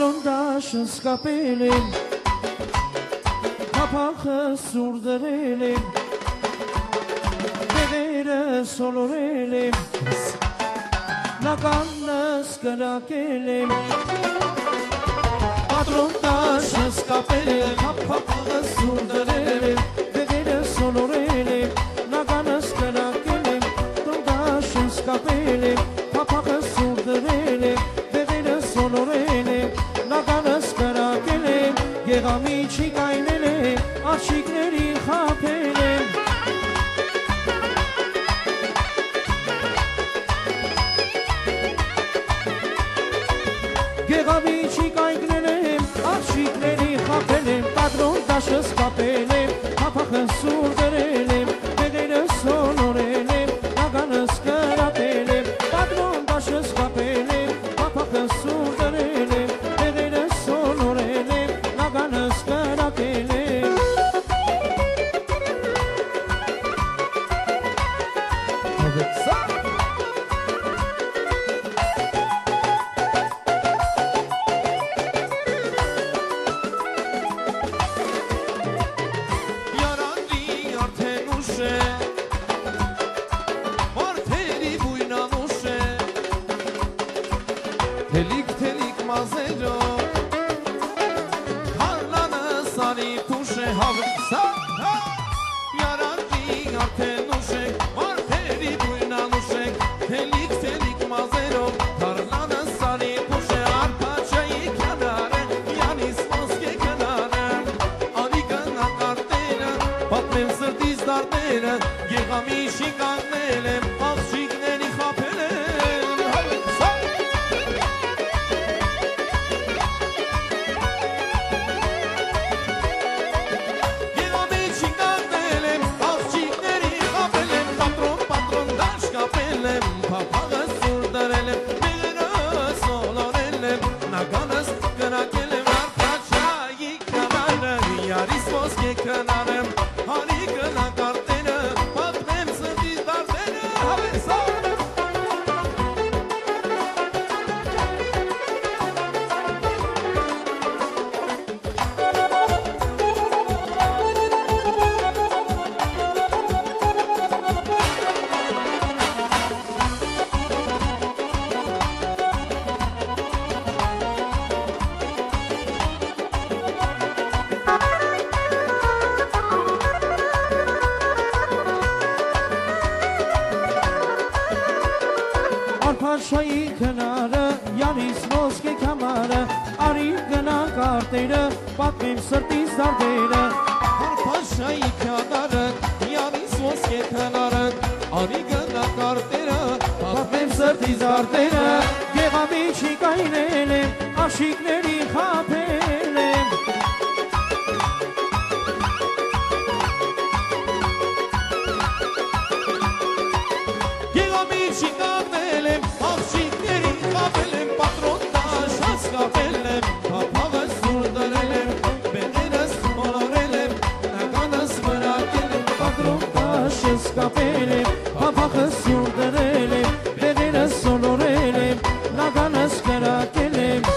Պատրոն դաշս կապել եմ, կապախը սուր դրել եմ, դեղերը սոլորել եմ, նականս կրակել եմ, Պատրոն դաշս կապել եմ, կապախը սուր դրել եմ, դեղերը սոլորել եմ, նականս կրակել եմ, Պատրոն դաշս կապել եմ, կապախը սուր դրել եմ, դեղերը սոլորել եմ, նականս կրակել եմ, Գեղամիջի կայնել եմ, աղջիկների խաբել եմ, Գեղամիջի կայնել եմ, աղջիկների խաբել եմ, Պատրոն դաշս կապել եմ, կապախը սուր դրել եմ, դեղերը սոլորել եմ, նականս կրակել եմ, Պատրոն դաշս կապել եմ, կապախը սուր դրել եմ, դեղերը սոլորել եմ, նականս կրակել եմ, Թելիկ մազերով Հարլանը սանի թուշ է հավեցա Յարանջի արդեն ուշեք Մարդերի բույնան ուշեք Թելիկ մազերով Հարլանը սանի թուշ է Արպաչայի կյանարը Յանիս ոսկե կյանարը Անի կնակ արտերը Պատմեմ սրտիս դարտերը Գեղամիջի կանգնել եմ Աղջիկների խաբել եմ Հավեցա Փափաղը սուր դրել եմ, դեղերը սոլորել եմ, նականս կրակել եմ, արպաչայի կյանարը, յարիս ոսկե կյանարը, հարի կնակ արտերը, պատմեմ սրտիս դարտերը, հավեսա Արպաչայի կնարը, յանիս ոսկե կամարը, արի գնանք արտերը, պատմեմ սրտիս դարտերը, Արպաչայի կյանարը, յանիս ոսկե կյանարը, արի գնանք արտերը, պատմեմ սրտիս դարտերը, Գեղամիջի կայնել եմ, աղջիկների խաբել եմ, Գեղամիջի կանգնել եմ, աղջիկների խաբել եմ, Պատրոն դաշս կապել եմ, փափաղը սուր դրել եմ, բեղերս մոլորել եմ, նականս վրակել եմ, Պատրոն դաշս կապել եմ, փափաղը սուր դրել եմ, դեղերը սոլորել եմ, նականս կրակել եմ,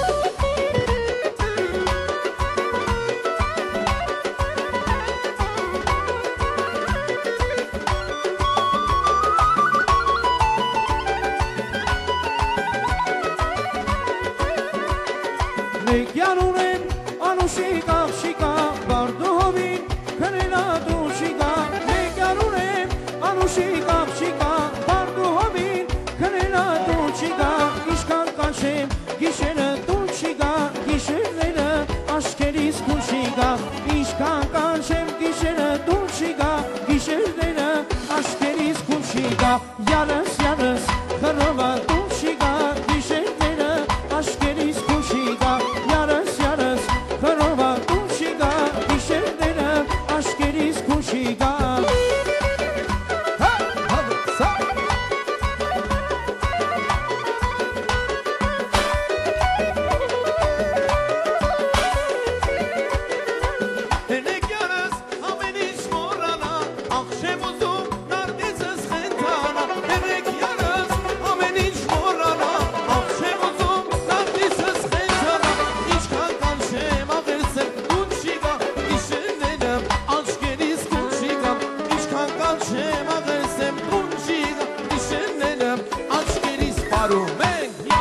Մեկյանուն եմ, անուշիկ աղջիկա, բարդուհովին, քնենատու շիկա, Մեկյանուն եմ, անուշիկ աղջիկա, բարդուհովին, քնենատու շիկա, Իշկան կանչեմ, գիշերը տուն շիկա, գիշերները աշկերիս կուն շիկա, Իշկան կանչեմ, գիշերը տուն շիկա, գիշերները աշկերիս կուն շիկա, Յանս, խրովա տուն շիկա, գիշերները աշկերիս կուն շիկա, Յանս,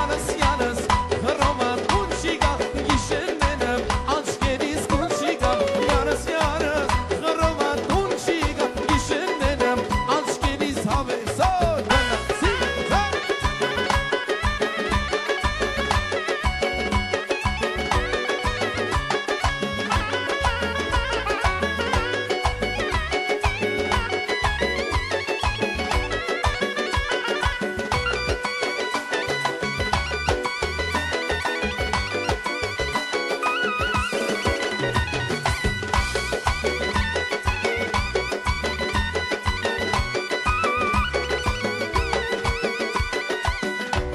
Yanız yanız Hırroman unşiga Gişenlenim Aşkeriz kunşiga Yanız yanız Hırroman unşiga Gişenlenim Aşkeriz have Sor bana Sizler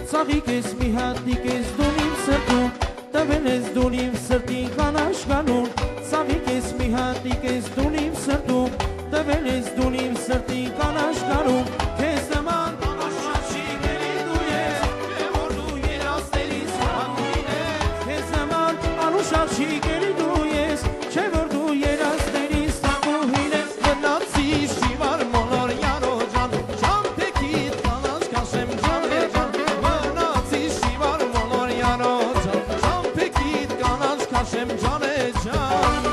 Ծաղիկ ես մի հատիկ ես դուն իմ սրտում, տվել ես դուն իմ սրտին կանաչ կանուն, ծաղիկ ես մի հատիկ ես դուն իմ սրտում, տվել ես դուն իմ սրտին կանաչ կանուն, քեզ նման անուշած չի գերի դու ես, թե որ դու երազներից հանգույն ես, քեզ նման անուշած չի գերի դու ես, չէ որ դու երազներից հանգույն ես, Մնացի շիվար մոլոր յանոջան Ճամպեկիտ կանաչ կաշեմ ջաներջան Մնացի շիվար մոլոր յանոջան Ճամպեկիտ կանաչ կաշեմ ջաներջան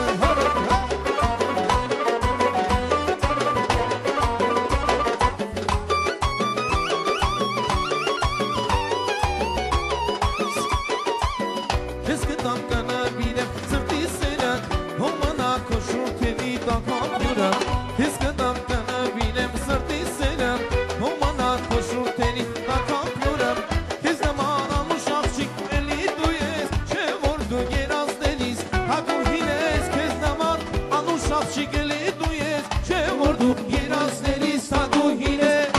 Ես գտամ կանաբիրեմ սրտի սերան Հոմանա քո շուրթերի տակամյուրը Ես գտամ կանաբիրեմ սրտի սերան Հոմանա քո շուրթերի տակամյուրը Քեզ նման անուշ աղջիկ էլի դու ես Չէ որ դու երազներից հագուհին ես Քեզ նման անուշ աղջիկ էլի դու ես Չէ որ դու երազներից հագուհին ես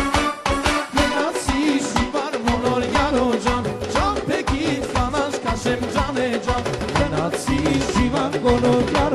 Գնացի շիվար մոլոր յանոջան Ճամպեկիտ կանաչ կաշեմ ջանեջան Գնացի շիվան գոլորյա